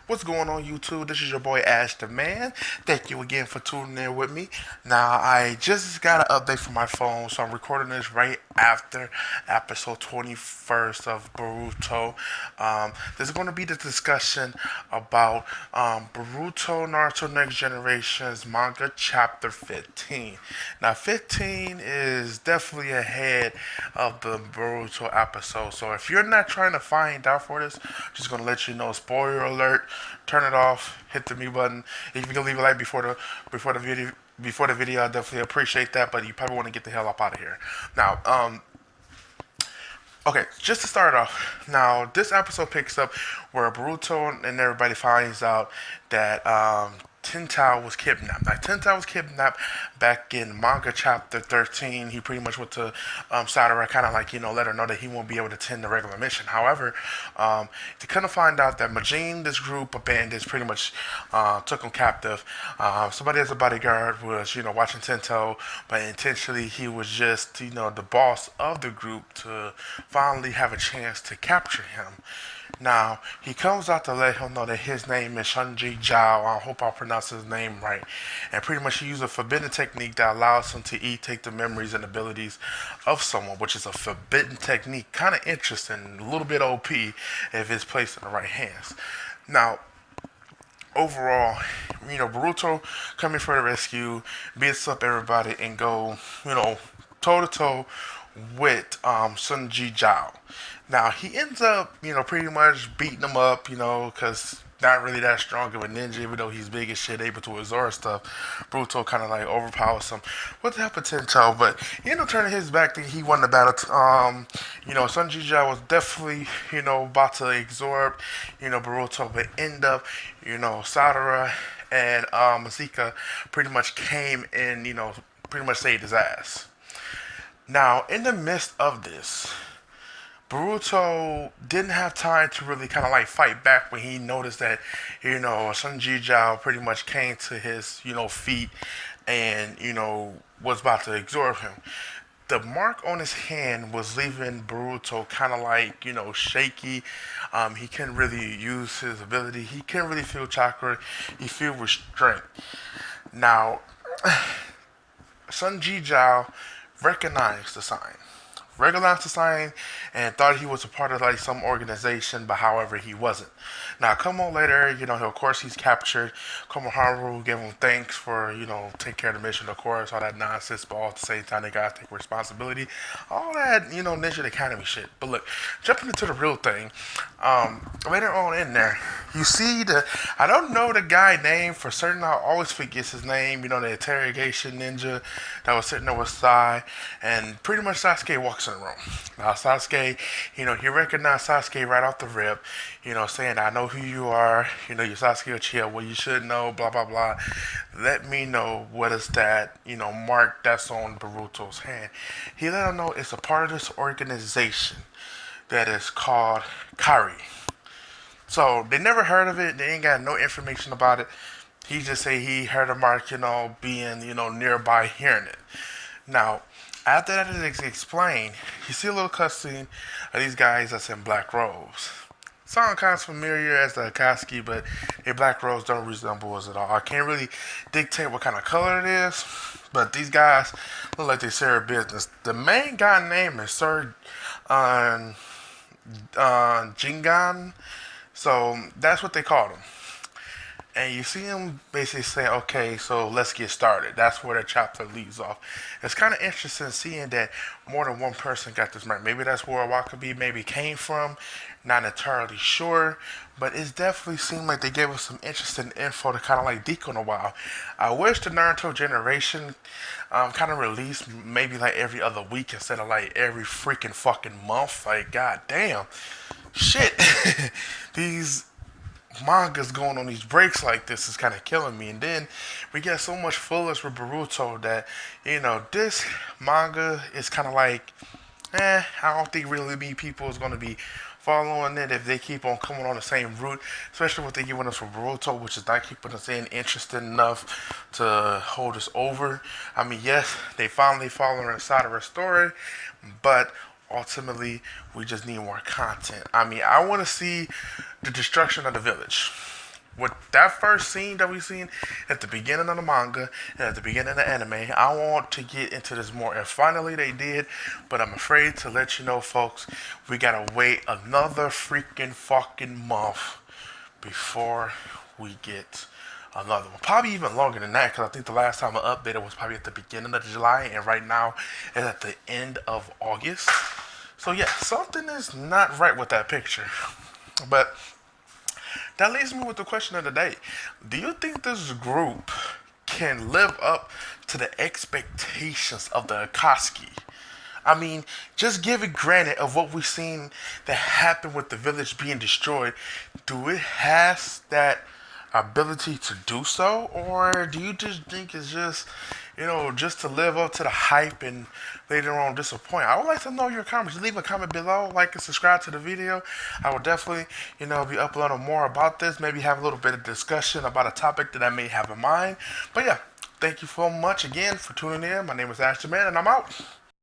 What's going on, YouTube? This is your boy Ash the Man. Thank you again for tuning in with me. Now, I just got an update from my phone, so I'm recording this right after episode 21st of Boruto. This is going to be the discussion about Boruto Naruto Next Generations Manga Chapter 15. Now, 15 is definitely ahead of the Boruto episode, so if you're not trying to find out for this, just going to let you know, spoiler alert. Turn it off. Hit the mute button. If you can leave a like before the video, I definitely appreciate that. But you probably want to get the hell up out of here. Now, okay, just to start off. Now, this episode picks up where Boruto and everybody finds out that Tintao was kidnapped. Now, Tintao was kidnapped back in manga chapter 13. He pretty much went to Sadara, kind of like, let her know that he won't be able to attend the regular mission. However, they couldn't find out that Majin, this group of bandits, pretty much took him captive. Somebody as a bodyguard was, watching Tintao, but intentionally he was just, the boss of the group to finally have a chance to capture him. Now, he comes out to let him know that his name is Shunji Zhao. I hope I pronounce his name right. And pretty much he used a forbidden technique that allows him to take the memories and abilities of someone, which is a forbidden technique. Kind of interesting, a little bit OP if it's placed in the right hands. Now, overall, Boruto coming for the rescue, beats up everybody, and go, toe to toe with Sunji Zhao. Now, he ends up, pretty much beating him up, because not really that strong of a ninja, even though he's big as shit, able to absorb stuff. Boruto kind of like overpowers him with the help of Tento, but he ended up turning his back, thinking he won the battle. Sunji Zhao was definitely, about to absorb, Boruto, but end up, Sadara and Masika pretty much came and, pretty much saved his ass. Now, in the midst of this, Boruto didn't have time to really kind of like fight back when he noticed that, Sunji Zhao pretty much came to his, feet and, was about to absorb him. The mark on his hand was leaving Boruto kind of like, shaky. He couldn't really use his ability. He couldn't really feel chakra. He feel restraint. Now, Sunji Zhao recognized the sign and thought he was a part of like some organization, but however he wasn't. Now, come on later, of course he's captured. Komoharu gave him thanks for, take care of the mission, of course, all that nonsense, but all at the same time they gotta take responsibility. All that, Ninja Academy shit. But look, jumping into the real thing, later on in there, you see I don't know the guy name for certain, I always forget his name, the interrogation ninja that was sitting there with Sai, and pretty much Sasuke walks in the room. Now, Sasuke, he recognized Sasuke right off the rip, saying, I know who you are, you're Sasuke Uchiha, well, you should know, blah, blah, blah. Let me know what is that, mark that's on Boruto's hand. He let him know it's a part of this organization that is called Kari. So, they never heard of it, they ain't got no information about it. He just say he heard a mark, being, nearby hearing it. Now, after that is explained, you see a little cutscene of these guys that's in black robes. Sound kind of familiar as the Akatsuki, but their black robes don't resemble us at all. I can't really dictate what kind of color it is, but these guys look like they serve business. The main guy name is Sir Jingan, so that's what they called him. And you see him basically say, okay, so let's get started. That's where the chapter leaves off. It's kind of interesting seeing that more than one person got this mark. Maybe that's where Wakabi maybe came from. Not entirely sure. But it definitely seemed like they gave us some interesting info to kind of like deke on a while. I wish the Naruto generation kind of released maybe like every other week instead of like every freaking fucking month. Like, god damn. Shit. These mangas going on these breaks like this is kind of killing me. And then we get so much fullness with Boruto that, this manga is kind of like, I don't think really many people is going to be following it if they keep on coming on the same route, especially what they're giving us for Boruto, which is not keeping us interested enough to hold us over. I mean, yes, they finally following inside of our story, but ultimately, we just need more content. I mean, I want to see the destruction of the village. with that first scene that we seen at the beginning of the manga and at the beginning of the anime, I want to get into this more. And finally they did, but I'm afraid to let you know, folks, we gotta wait another freaking fucking month before we get another one. Probably even longer than that, because I think the last time I updated was probably at the beginning of July, and right now it's at the end of August. So yeah, something is not right with that picture. But that leaves me with the question of the day. Do you think this group can live up to the expectations of the Akatsuki? I mean, just give it granted of what we've seen that happened with the village being destroyed. Do it has that ability to do so? Or do you just think it's just, just to live up to the hype and later on disappoint? I would like to know your comments. Leave a comment below, like and subscribe to the video. I will definitely, be uploading more about this. Maybe have a little bit of discussion about a topic that I may have in mind. But yeah, thank you so much again for tuning in. My name is Ashton Man, and I'm out.